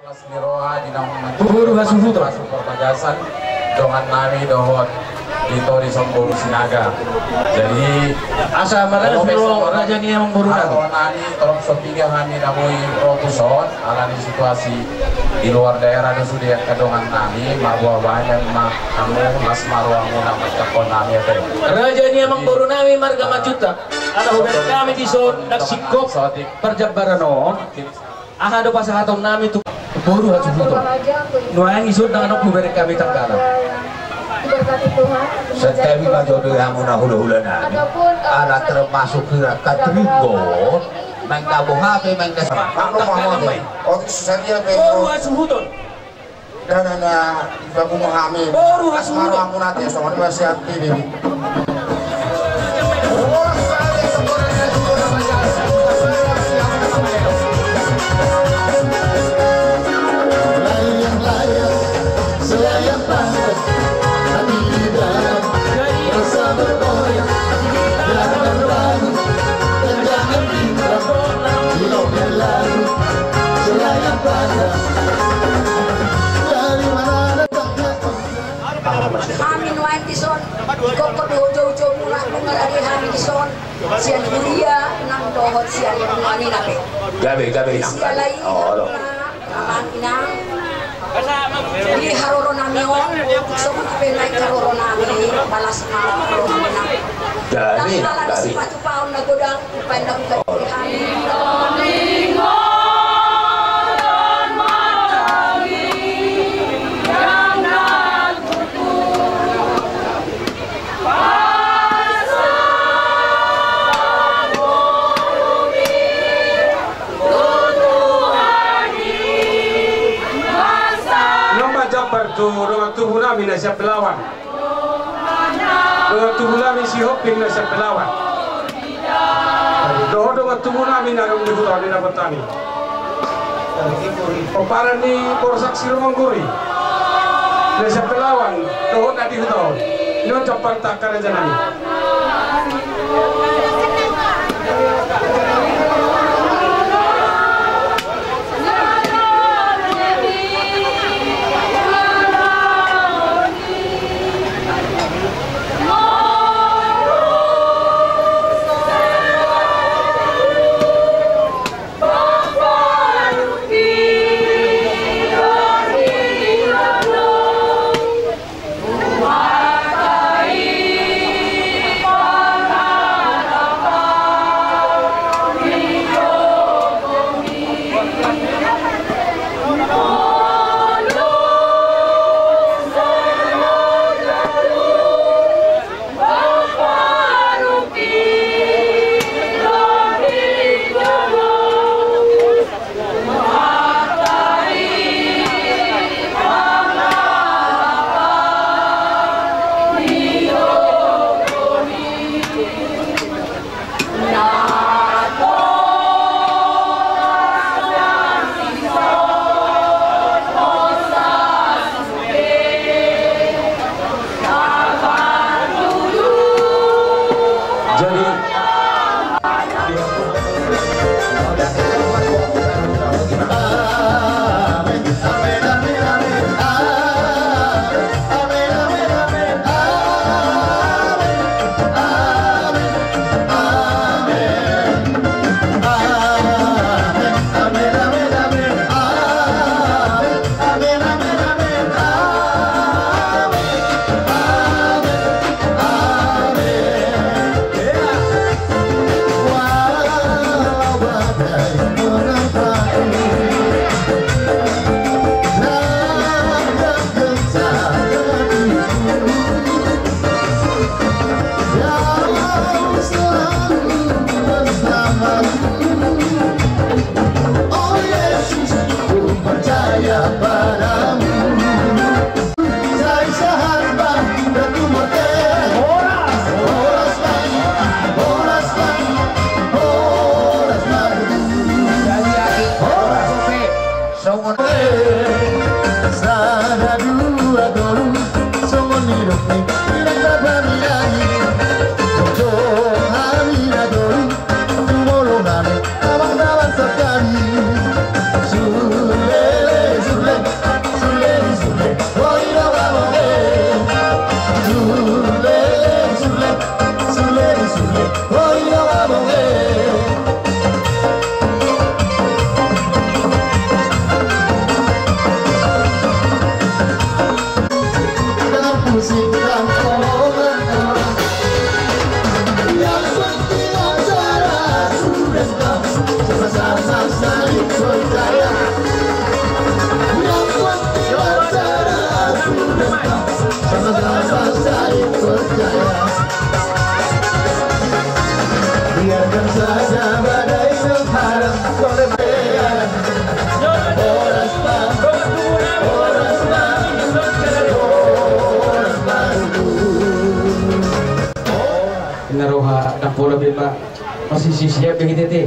Guru hasuhuto perbagasan dongan nami dohon itu di Sombor Sinaga. Jadi asa marana sebelum raja ni emang guru nani tolong sopiga kami namui rotuson alani situasi di luar daerah dan sudah kedongan nami marwah banyak mah kamu mas marwah muna macakon nami apa raja ni emang guru nami marga majuta ada hubungan kami di son daksikop perjabaran non aha do pasahaton nami tu guru hasuhuto noang isud dengan hubungan kami tanggala setiap jodoh yang hula-hula nani ada termasuk kira katrigo main kabuh HP main dasar oh saja guru hasuhuto dan ada babu Muhammad guru hasuhuto aku nanti sama masih hati ini Amin wae tison kok dojo-dojo mula ngarani hari tison sian kuliah nang dohot sian ngani nabe gabe sialai oh inang di haroro namion sok ape naik haroro nami balas haroro nami dari sepatu paun nagodang pandang ke kami dengan tubuh nami na siap belawan dengan tubuh nami si hoping na siap belawan dengan tubuh nami na rong dihutan di petani peparan ni korsak sirumang guri na siap belawan dohon na dihutan nyon capan takar aja nami musik dan orang-orang yang penting acara sudah sama-sama saling percaya. Yang penting acara sudah sama-sama saling percaya. Biarkan saja badai mengharang oleh bayan. Boras baru, boras baru, boras baru. Naroha nak pola beba masih siap yang kita teh.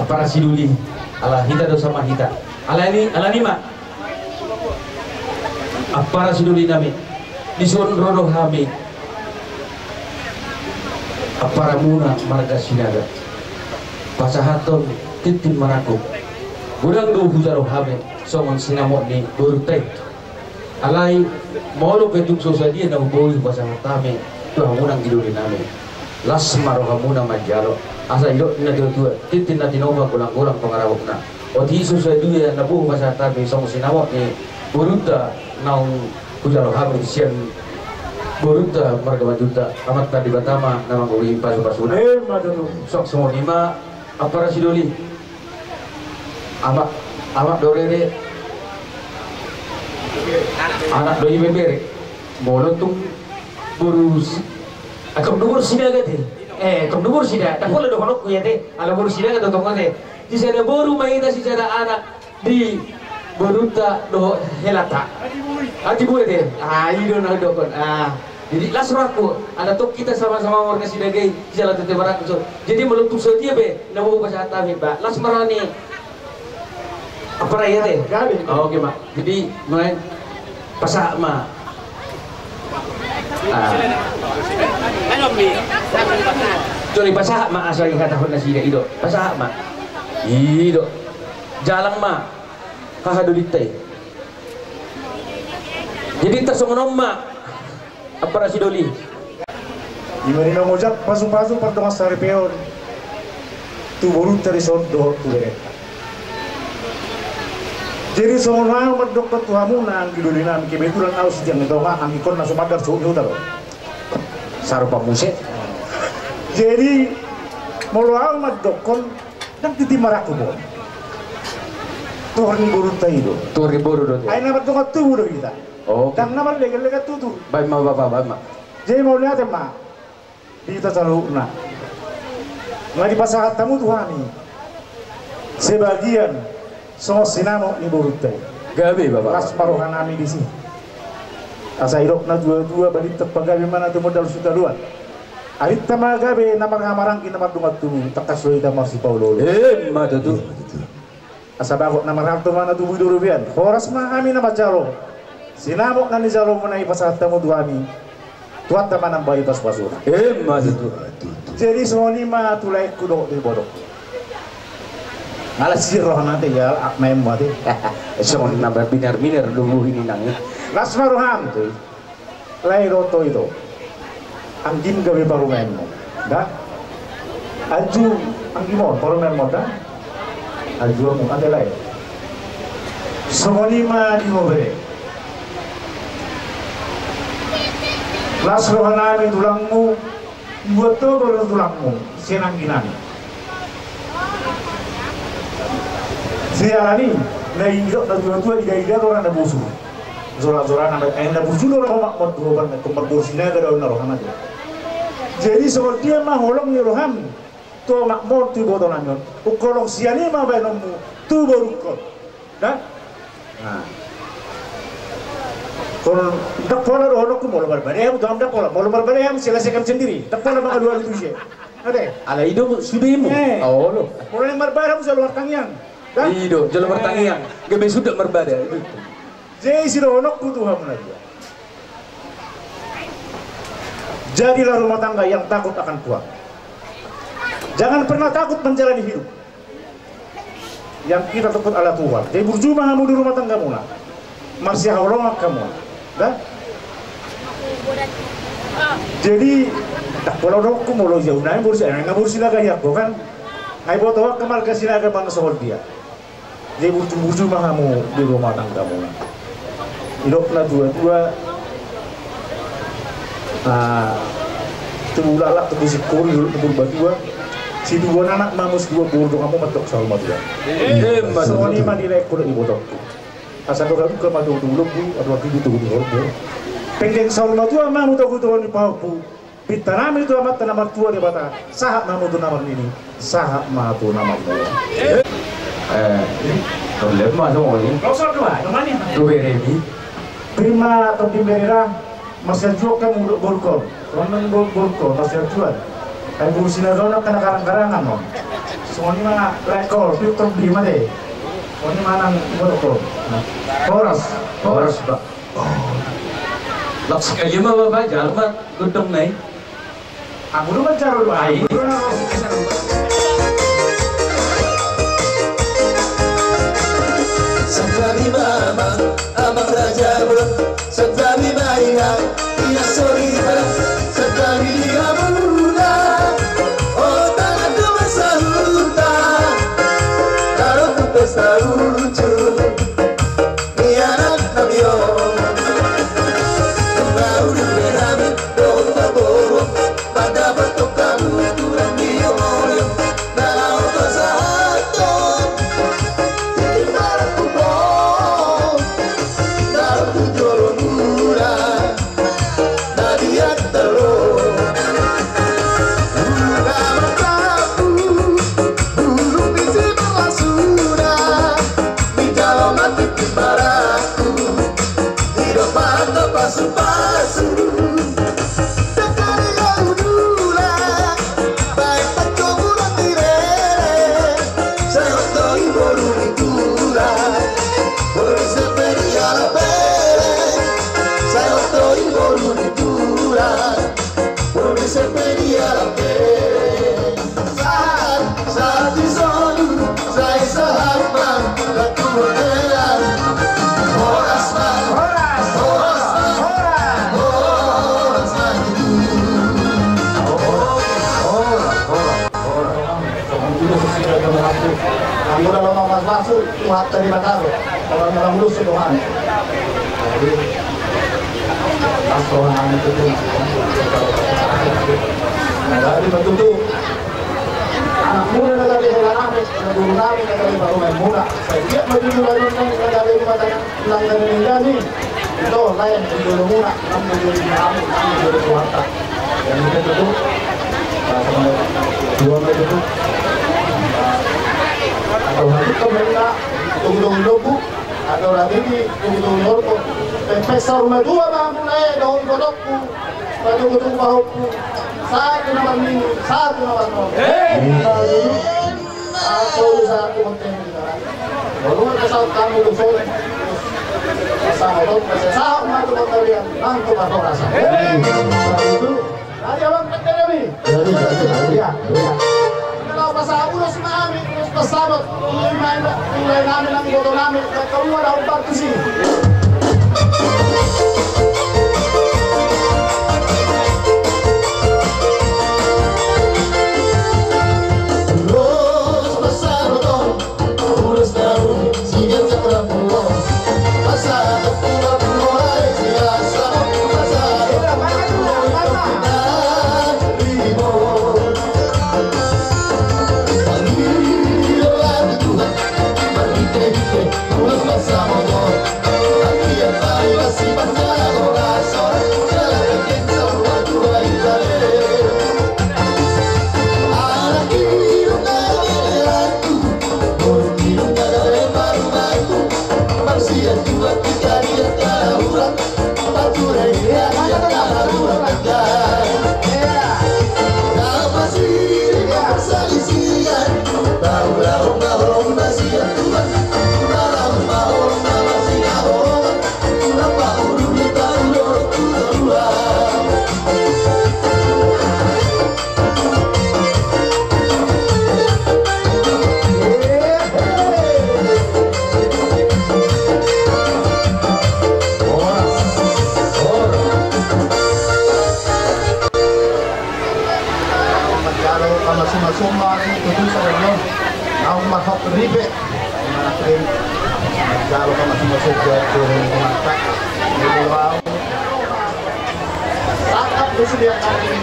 Apa rasiduli? Ala hita do sama hita. Ala ni mak. Apa rasiduli nami? Disuruh rodoh hami. Apa ramuna marga sinaga. Pasahaton titin maraku. Gudang do hujaro hame songon sinamot ni burtay. Alai molo petuk sosadia na uboi pasahatame. Tuh munang idulin nami. Las marohamuna manjalo asa idok na dua titin na tinoba kulang-kulang pangarawakna oti isu sa duya na buong pasahatabe song sinamot ni buruta naung hujaro hame siyan Boruta marga majuta amat tadi batama nama guli pasu-pasuna sok semua lima apa rasidoli amak dorere anak doi bebere bolontung burus akam dubur sida gate kam dubur sida tak boleh dokonok ku ya teh ala buru sida gate tongkon teh di sana boru maita si cara anak di boruta do helata ati buat deh ayo na dokon jadi lasraku ada tuh kita sama-sama warga Sidagai jalan tete barak so jadi meluntuk setia be nabu bahasa tabi ba lasmarani apa raya teh oke mak jadi mulai pasak ma Joni pasak ma asal kata hon nasi ido pasak ma ido jalang ma kahadulite jadi tersomonom ma apa rasidoli Imarino mojak pasung-pasung pertama sari peon tu baru dari sondo tu mereka jadi semua orang dokter tuamu nang gidulinan kebetulan aus yang itu mah angikon langsung magar suhu utara sarupa muset jadi muluang mat dokon dan titi maraku bon tuhari buru tayo tuhari buru do ay namat dokon tuh do kita oh dan naman legal-legal tutur baik ma bapak jadi mau lihat ma kita selalu na nggak di pasahat tamu Tuhan ini sebagian semua sinamo ni burute gabe bapak pas paruhan nami di sini asa irok na dua balik terpagabe mana tu modal sudah luar alit tama gabe nama ngamarang ki nama dungat tu takasoi tama si Paulo mata tu asa bagok nama rantu mana tu budu rupian horas ma kami nama jalo sinamo na ni jalo menai pasahat tamu Tuhan ini tuan teman nambai pas-pasur mata tu jadi semua lima tulai kudo di bodok ngalah sirroh nanti ya aknaim mati semua nambah binar dulu ini nangis lasmaruham lai roto itu anjing gawe baru menmo dah aju anggimon baru menmo dah aju mu ada lain semua lima di mobil lasmaruham tulangmu buat tuh baru tulangmu senang ginani sialani na indok na tua ida orang na busu zora na busu orang mak mot roban na kumar bursina ga daun roham aja jadi soal dia mah holong ni roham to mak mot tu bodoh nanyon ukolong siani mah benomu tu baru kok dah nah kalau tak pola rohok ku mau berbariam tu dak pola mau berbariam selesaikan sendiri tak pola mak dua itu je ada ala hidup sudimu oh lo pola berbariam selalu tangian Ido, jalan bertangian, gabe sudah berbada. Jadi si ronok butuh hamna dia. Jadilah rumah tangga yang takut akan Tuhan. Jangan pernah takut menjalani hidup. Yang kita takut adalah Tuhan. Jadi berjumlah kamu di rumah tangga mula. Masih haulomak kamu, dah. Jadi tak kalau rokku mulu jauh naik bursi, nggak bursi lagi ya, bukan? Ngai botoh kemal kasih lagi bang soal dia. Jadi bucu kamu di rumah tangga mula. Hiduplah dua-dua Nah, itu lalak tuh si kuri dulu nebur batuan. Si dua anak mamus dua bodoh kamu matok sama batuan. Soalnya mah direkor di bodokku. Asal kau ke madu dulu bu, atau lagi gitu di order. Pengen soal batuan mamu tahu tuh di pahu. Bitanam itu amat nama tua di bata. Sahak mamu tuh nama ini. Sahak mamu tuh nama tua. Problema semua ini. Kau soal dua, kemana? Dua ini. Prima atau primerera masih jual kamu bolkor. Orang bolkor masih jual. Kayak guru sinagona kena karang-karangan no. Soalnya mana rekor, itu prima deh. Soalnya mana bolkor. Horas pak. Laks kayak mah bapak jalan mah gedung nih. Aku dulu mencari bayi. Sampai mama, abang raja belum. Sampai maya, tidak sorry belum. Sampai dia muda, oh tangan tu besar hutan. Kalau tu besar lucu, dia anak nabio. Kembali berami, doa borong. Pada bentuk kamu kurang diomong. Dalam kesehatan. Pasu-pasu sekali kau dula baik pencobulan tirere saya otoi boru itula boru seperia la pere saya otoi boru itula boru seperia la pere saat di sonu saya sahabat laku hotelan horas Kamu dalam nomor masuk tuhat dari Bataro. Kalau dalam lulus Tuhan. Jadi pasokan itu pun. Dari begitu anak muda dari Helena, guru kami dari baru main muda. Saya lihat baju baru dari mata ulang dari ini. Itu lain guru muda, kamu guru kami guru kuota. Yang itu dua itu. Atau nanti pemerintah tunggu-tunggu atau lagi di tunggu-tunggu pesta rumah dua bang mulai daun kodokku tunggu-tunggu bahuku satu nomor minggu satu nomor lalu aku satu konten baru kesal kamu lupa sama dong sama mantu kalian mantu atau rasa itu ada bang penting kami ya kalau pasal urus kami urus pesawat mulai kami lang bodoh kami keluar dari batu sini urus pesawat urus daun siap sekarang pulau pasal pulau mulai siasa pasal summa itu saja mau masuk ribet kalau kamu masuk ke turun kontak di bawah Itu dia kami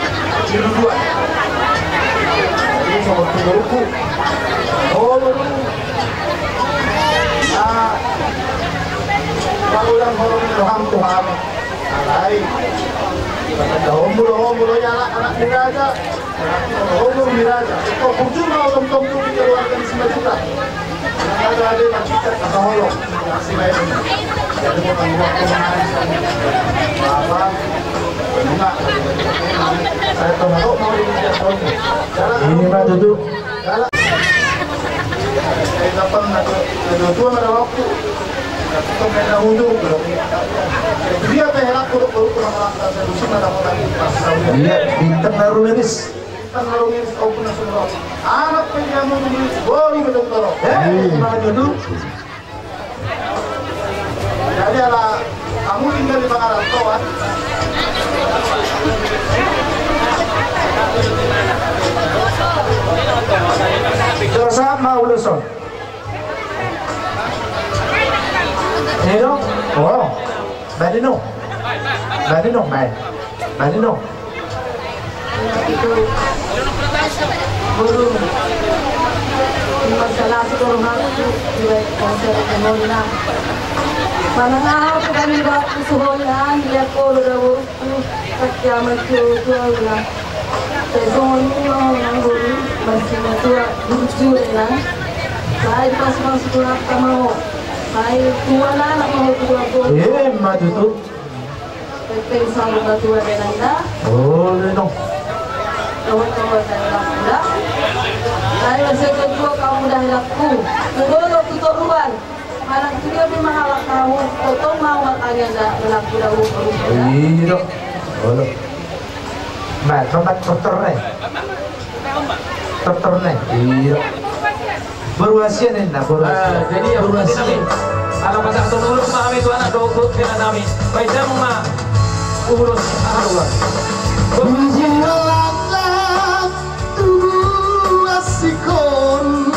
dua. Jadi sama menurutku, kalau yang orang Tuhan Tuhan, lain. Homo ya anak diraja, homo diraja. Itu percuma orang tomtu dikeluarkan 5 juta. Ada yang kita kaholo, masih lain. Jadi bukan waktu menangis. Apa? Enggak. Saya tahu mau dilihat tahun. Ini Pak Dudu. Saya dapat ada waktu. Kita kena ujung dia terhelak kuruk-kuruk kurang sedusin ada apa lagi iya bintang narumenis kau punya semua anak penjamu ini boleh betul-betul gimana itu jadi ala kamu tinggal di Bangkalan kawan Jasa mau luson Nino, oh, Badino, Guru, masalah sekolah itu juga konser emosional. Mana aku kami buat kesulitan dia kalau dah kerja macam tu lah. Sesuatu yang guru masih lucu lah. Saya pas masuk sekolah kamu. Saya tua lah, nak mau tua pun. Maju tu. Pensar tua tua dengan Oh, no. Tua dengan anda. Saya masih tua kamu dah laku. Kedua tuturuan. Malam dia memang awak kamu. Toto mau katanya dah laku dah urus. Iya. Oh. Mat, tempat dokter ni. Dokter ni. Iya. Berwasiat ni nak berwasiat. Jadi ya berwasiat. Alam masak tu urus mah kami tu anak dokter kena kami. Baik dah mah urus Allah. Menjelang tubuh asikon,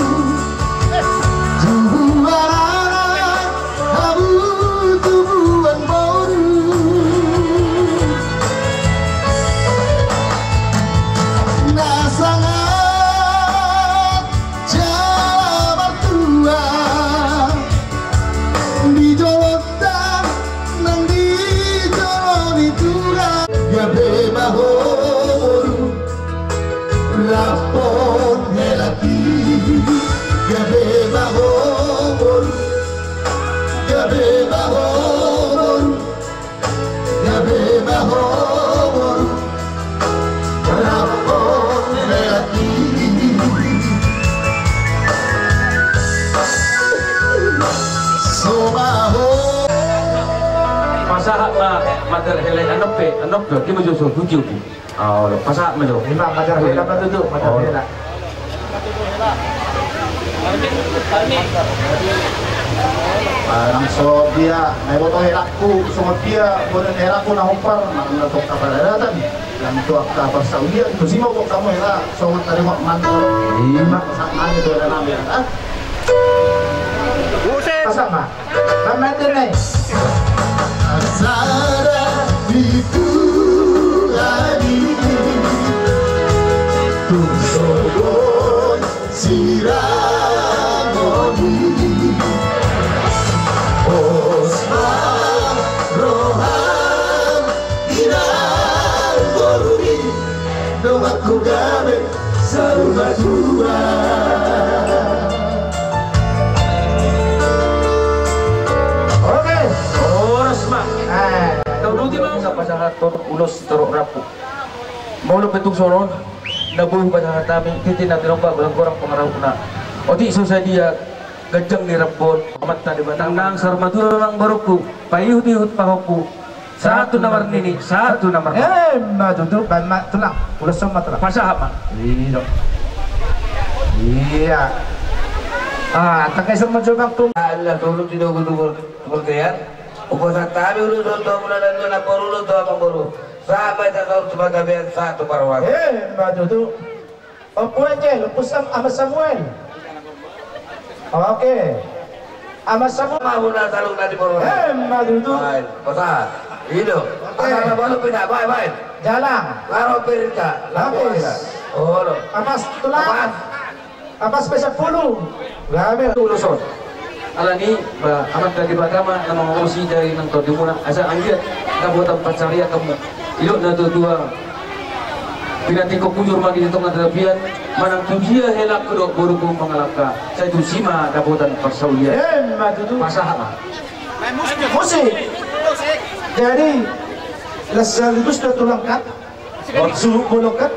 tubuh anak, kamu tubuhan baru. Nasangat jalan tua, di jolotan nang di joloni tura, gabe bahoru, rapon helati, gabe bahoru, gabe bahoru, gabe bahoru, rapon helati. Sobaho. Pasal mah mater helai anok pe kita jual tujuh pi. Oh, pasal mah tu. Lima macam hela apa tu? Macam hela. Langsung dia, naik botol helaku, semua dia, boleh helaku nak umpar, nak tok kapal daratan, yang tu kapal Saudi, tu sih mau kamu hela, semua tadi mak mantor, lima sama itu ada nama ah. Pasal mah, nama tu ni. Asara itu lagi Tusogon Siramoni Osman Rohan Inang Borumi Domaku gabe Saruma tua. Pasal ulos teruk rapu. Mau lu petung soron, nabuh pasal kami titin natin lomba belang korang pengarau na. Oti susah dia gajang di rabon, amat tadi batang nang sarmatu orang baruku, payuh diut pahoku. Satu nomor ini, satu nomor. Maju tu, banyak tulang, ulos sama tulang. Pasal apa? Iya. Ah, tak kisah macam tu. Allah dulu tidak betul berkaya. Upasan tabi ulu doto bulan dan lapor ulu doa pemburu. Sampai tak tahu cuma gabian satu parwan. Maju tu. Apa aja? Lepusam sama Samuel. Oke. Sama Samuel. Mahuna talung nadi parwan. Maju tu. Pasal. Itu. Anak baru pindah baik. Jalan. Laro perintah. Lapis. Oh, lo. Apas tulang. Apas spesial puluh. Grabe. Lulusot. Ala ni ba amat dari pertama nama mengurusi dari nang di muna asa anjir kabuatan Pacaria kamu ilok na dua pinati ko kujur magi itu ngadarapian manang tujia helak kedok boruku pangalaka saya tu sima kabuatan Pasaulia pasaha musik. Jadi lesal itu sudah tulangkat. Suruh bolokat.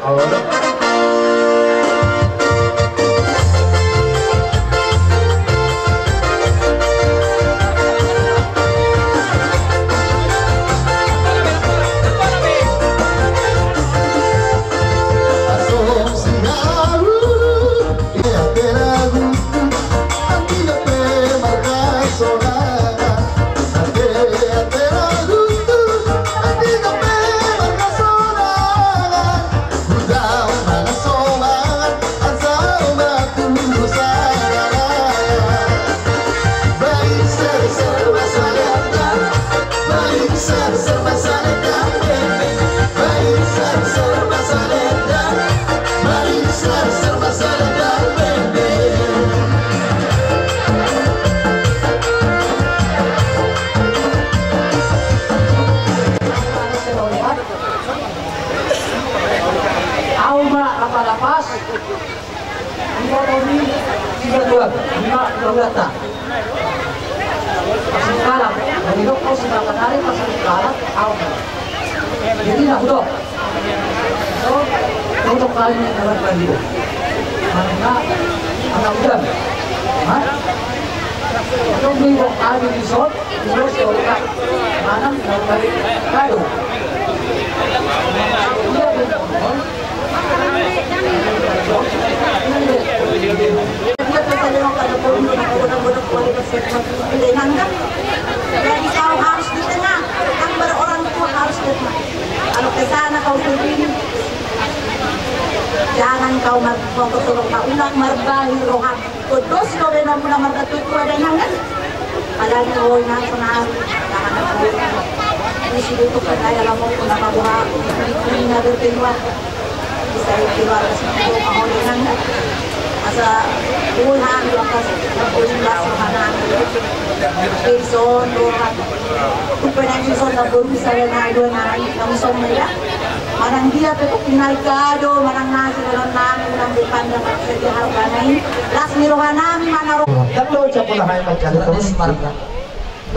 Jadi nak dok. So, untuk kali ini dapat banjir. Mana anak udan. Untuk minggu kali di shot, terus orang mana dari kayu. Jadi kau harus di tengah, kan berorang tua harus di tengah. Kalau ke sana kau pergi, jangan kau bertolong kau ulang merbahi rohan. Kudus kau dengan ulang merbahi tua dengan kan? Padahal kau yang senang, jangan kau. Di sini tu kedai lama pun nak buat, ini ada keluar. Bisa keluar dari kau dengan kan? Asa ulang lakas ulang rohanan. Person, rohan. Kung penang-person na berusaha na doon na namusong nila. Marang dia pero pinalkado, marang nasi dalam namin ng dipanda sa diharbanay. Las nirohan namin manaro. Tatlo siya po na kayo magkano terus marga.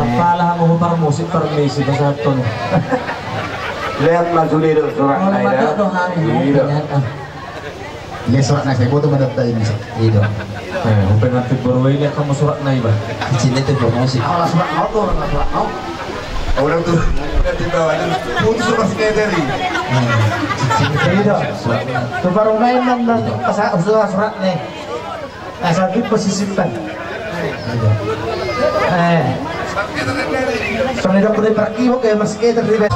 Napala mo par musik par mesi basa ton. Lihat majuli do surat na ida. Iya surat na saya butuh mendaftar ini. Iya. Upen nanti baru ini kamu surat na iba. Sini tuh promosi. Kalau surat mau tuh orang surat mau. Orang tuh di bawah itu putus sama sekretari. Iya. Tuh baru main dan pasal surat nih. Nah sakit posisikan. Soalnya udah boleh pergi mau kayak mas skater di bawah.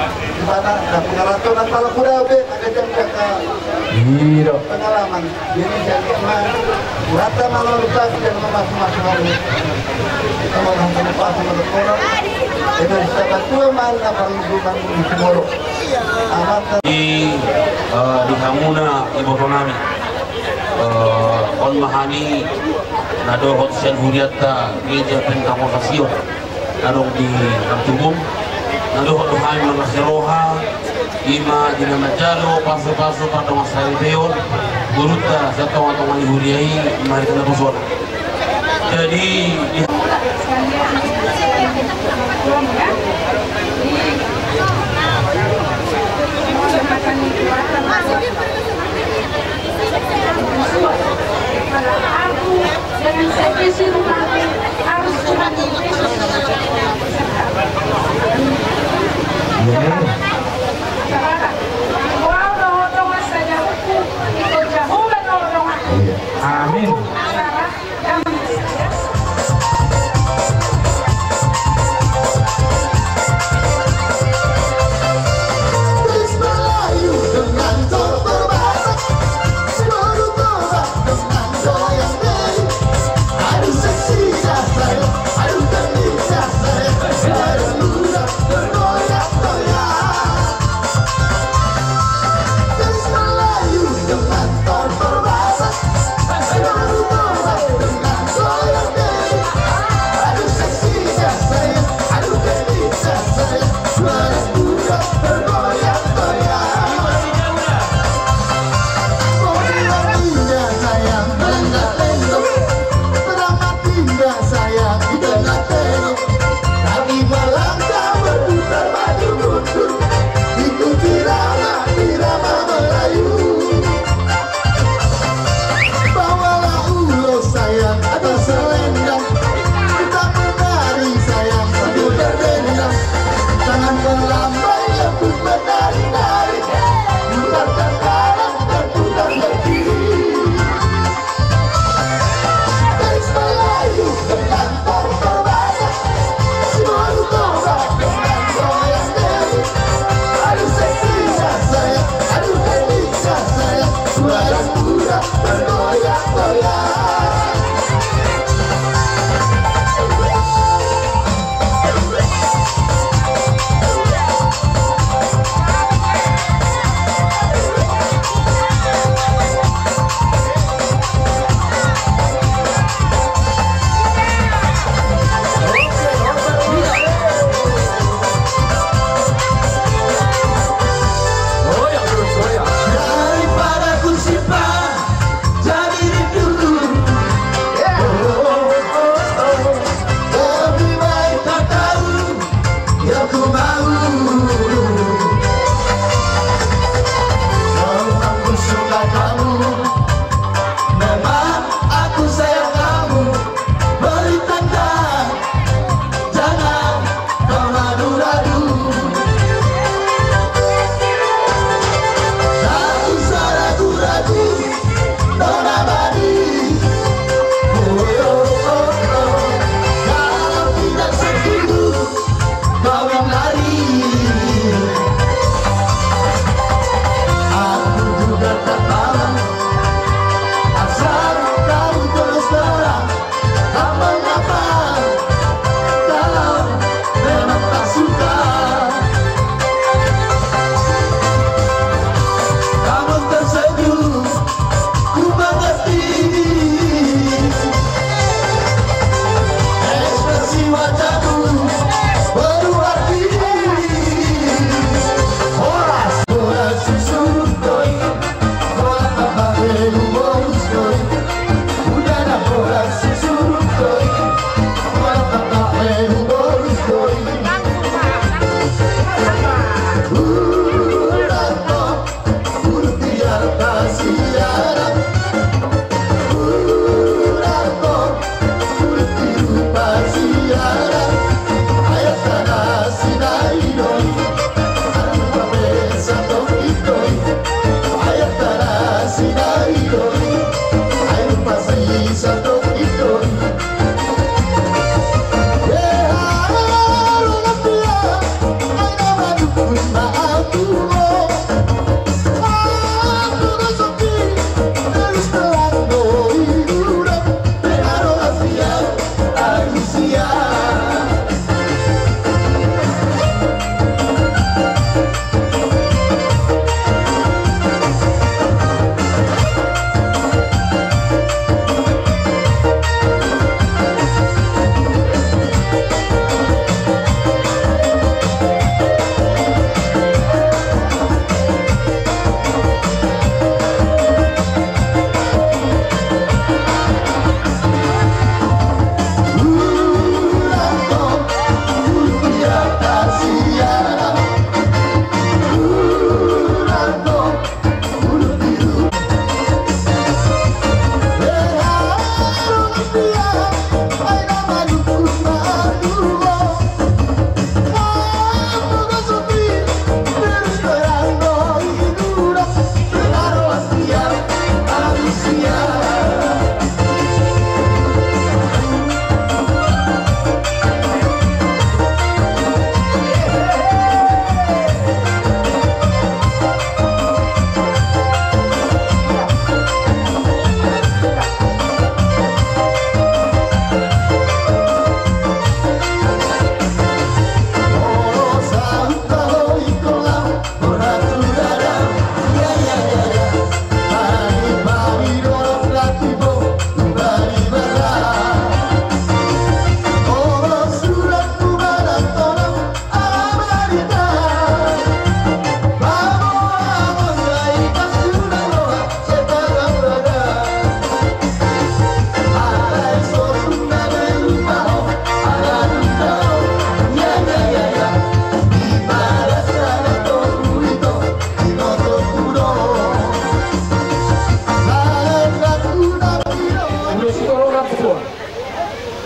di mana ada pengalaman kalau kuda be ada jam Iya. pengalaman ini jadi mah rata malah lupa dan masing-masing hari kita mau langsung lupa sama orang itu sahabat tua mana paling rumah di Timoro amat di Hamuna Ibu Ronami on mahani nado hotel huriata gereja pentakosasio adong di Kamtubum nado hotuhai manasiroha ima dina majalo paso-paso pada masari beon buruta satong-atong huriai mari kana busor jadi dengan sevisi rumah harus cuma Amin.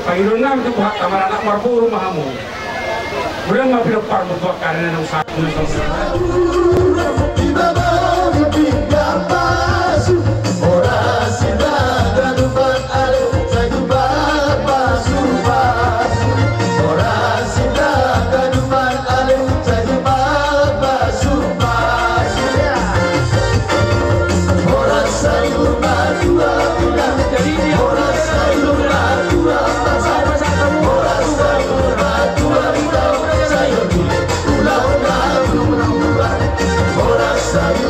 Panginoon namin ito buhat kamar anak marpuro mahamu. Bulan mapilapar mo buhat karena ng sakit ng Saya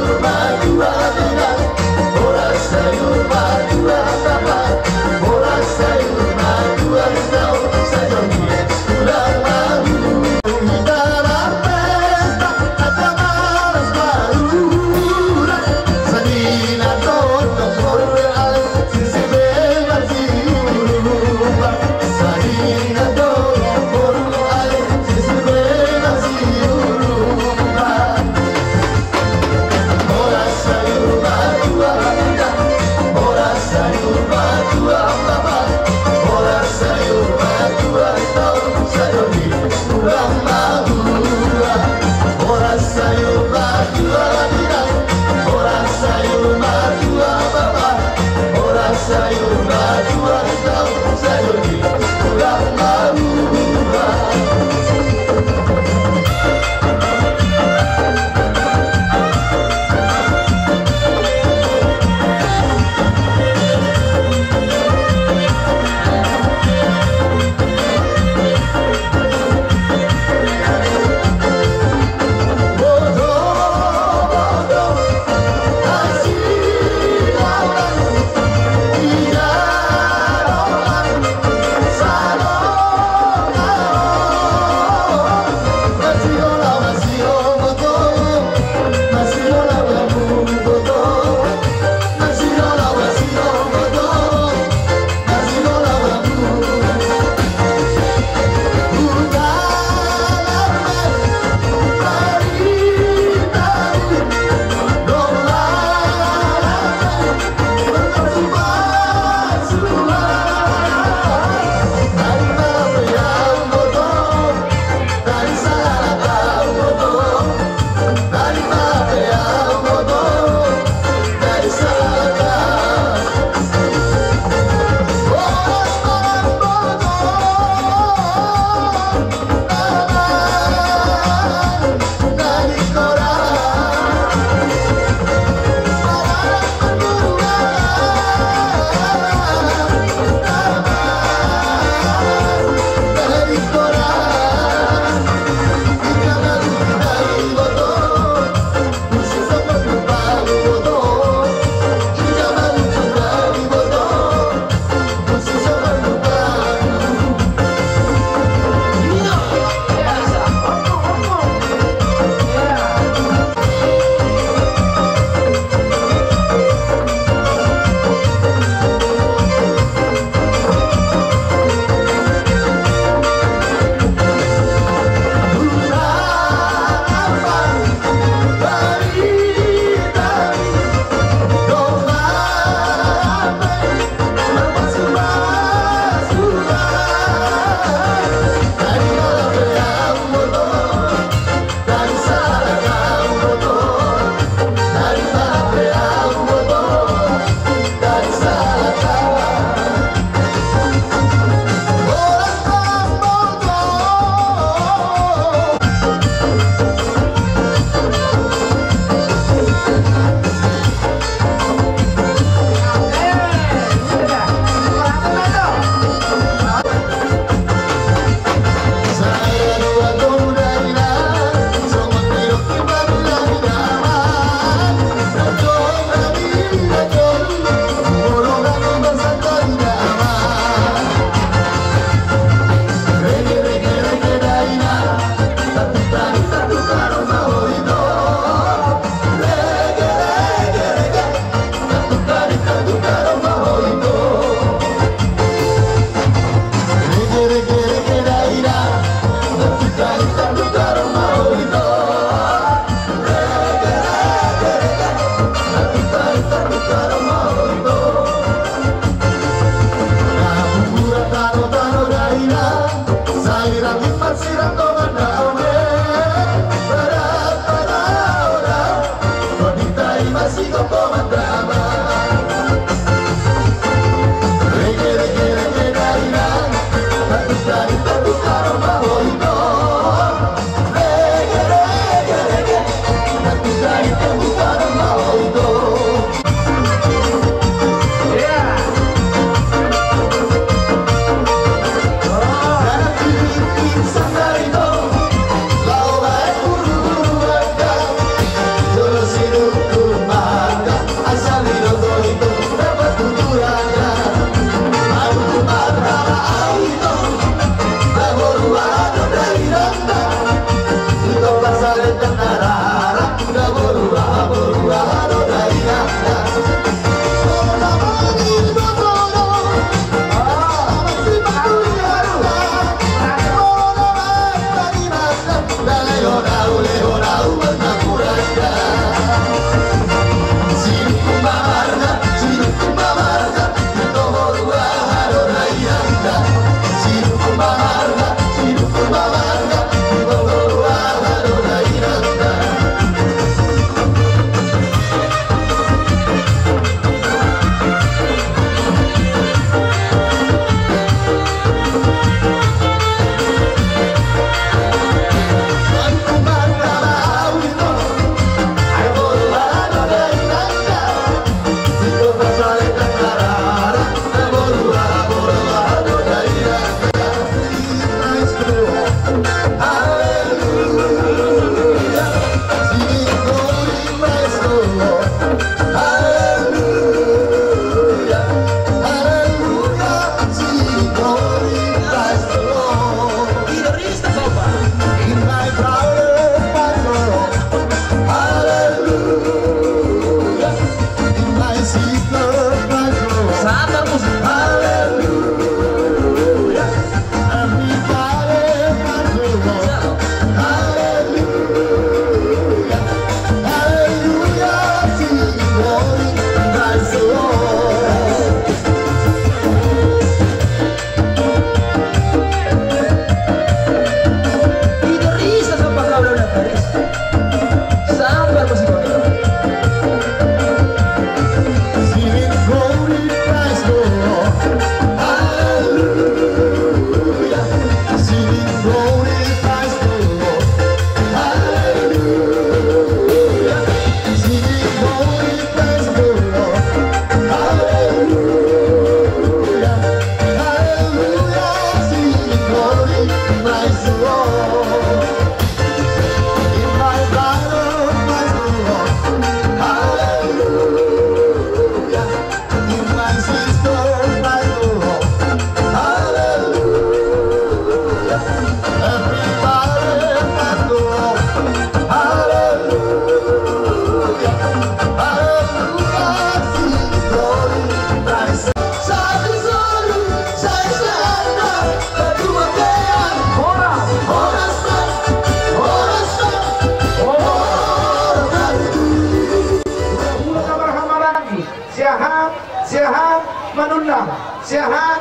siahan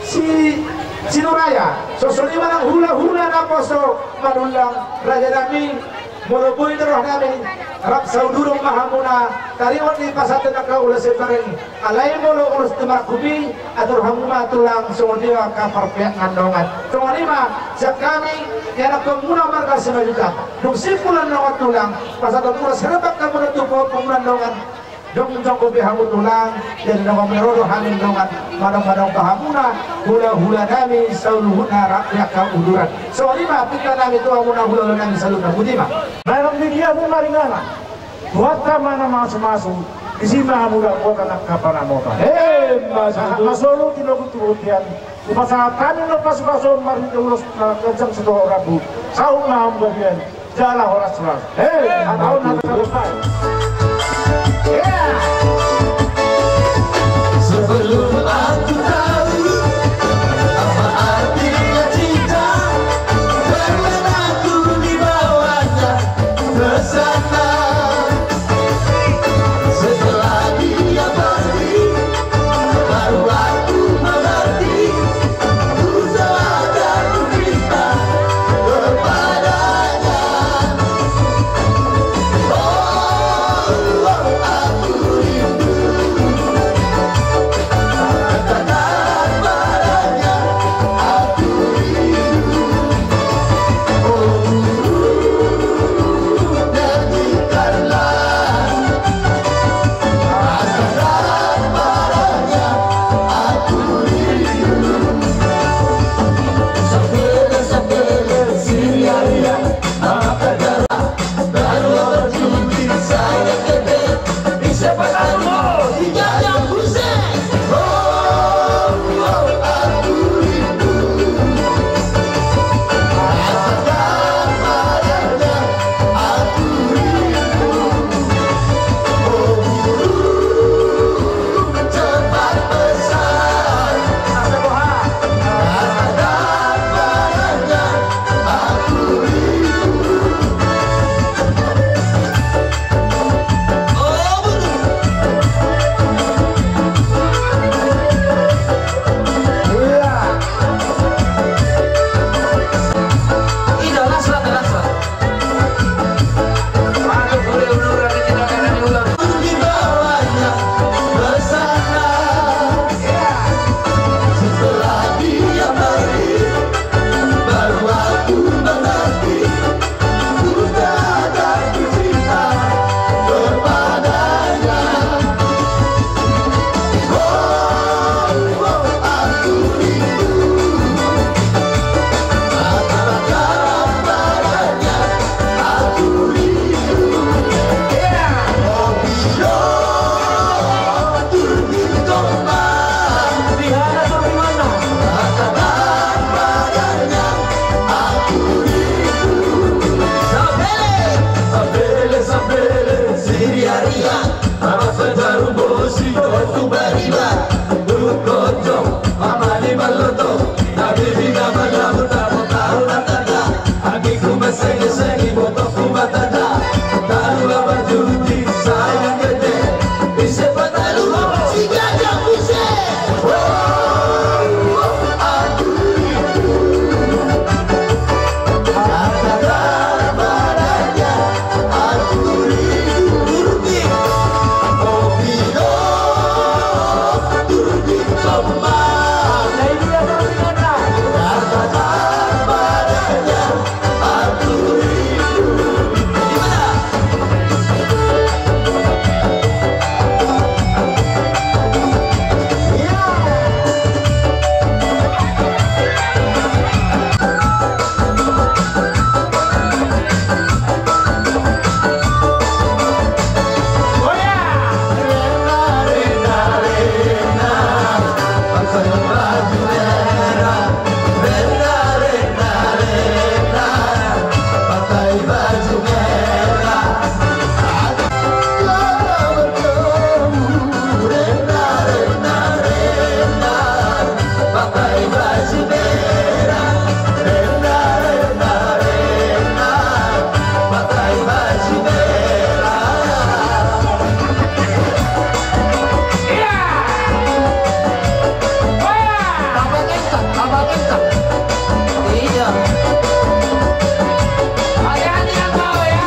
si Nuraya sosoni manang hula-hula na poso manulang raja nami mulubui roh nami rap saudurung mahamuna tariwan di pasatan nakaulah sebareng alai mulu urus temak kubi atur hamuna tulang sondia kapar pihak ngandongan tonganima siap kami yana pemuna marga semajuta dung simpulan nawat tulang pasatan urus serebak kamu tupo pemunan dongan jong kubi hamu tulang jadi nama merodo hamin dongan madang-madang pahamuna hula-hula nami sauluhuna rakyat kauduran songanima pika nami tu hamuna hula-hula nami saluhuna budima mayroong dia mo maringana buat mana masuk-masuk di sini muda buat anak kapanamota masolo tinogututian upasaha kami no pasuk-pasuk mari ulus kencang sedo rabu saung maham bagian jala horas-horas atau nanti selesai sebelum aku tahu apa artinya cinta dengan aku dibawanya ke sana. Setelah dia pergi baru aku mengerti ku salah dan ku cinta kepadanya. Oh, aku rindu katakan padanya aku rindu. Oh, nyanyikanlah katakan padanya aku rindu. Sampai siang-siang maka darah baru berjudi saya gede di sepadan di jajang buset. Oh, aku rindu katakan padanya aku rindu. Oh, burung cepat pesan katakan padanya aku rindu. Oh, burung dibawanya ke sana. Setelah dia pergi baru aku mengerti ku tak ada cinta kepadanya. Oh, aku rindu katakan padanya aku rindu. Oh, bila turbi tombak katakan padanya aku rindu. Sabele siria-ria mama sejaru bosi tu bariba buruk gojong mama di baloto nabi bina balamu tamu tahu natanda agiku mesegi-segi botoku batanda tahu apa judi sayang gede di sepatalu si jajang buset. Oh, aku rindu katakan padanya aku rindu. Oh, bila turbi tombak pesta. Iya. Hati-hati yang bawa ya.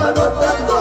Margot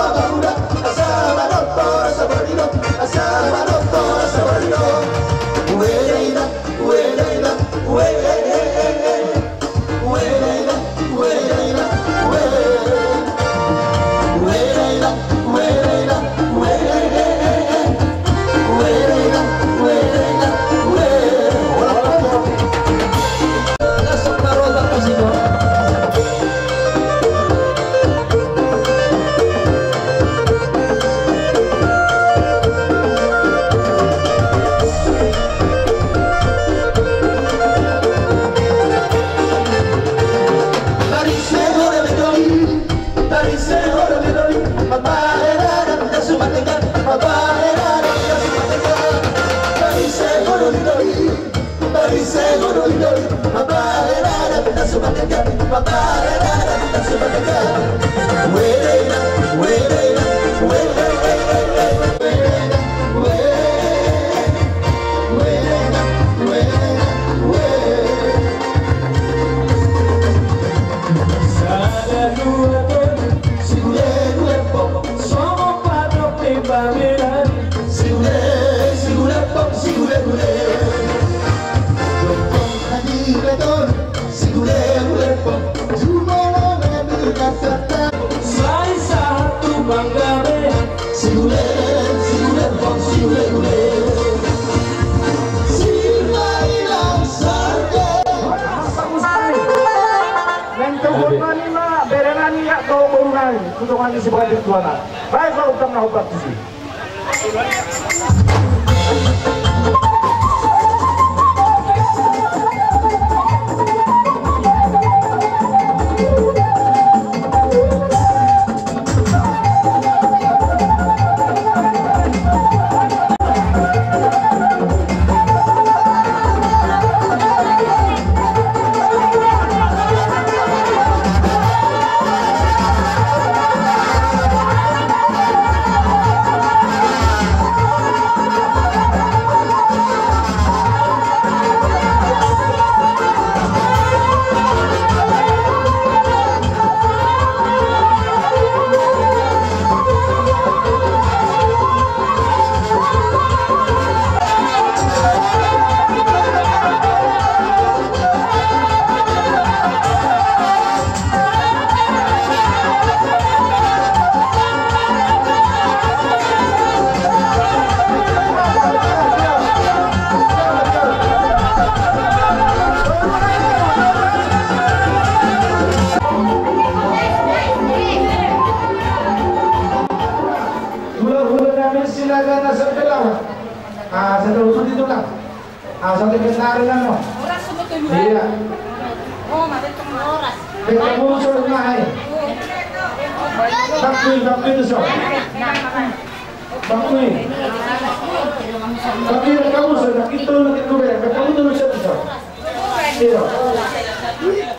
idol Mabarara kita semangatkan Mabarara kita semangatkan Wedena Wedena untuk nanti sebagai tujuan. Baiklah utang nak praktisi. Saya usut itu kan. Sampai ke Sarilan mo. Oras sunod ko yun. Iya. Oh, mabitong oras. Kamu suruh mahal. Bakui itu so. Bakui. Bakui kamu sudah kita lagi tu beres. Kamu tu sudah so. Iya.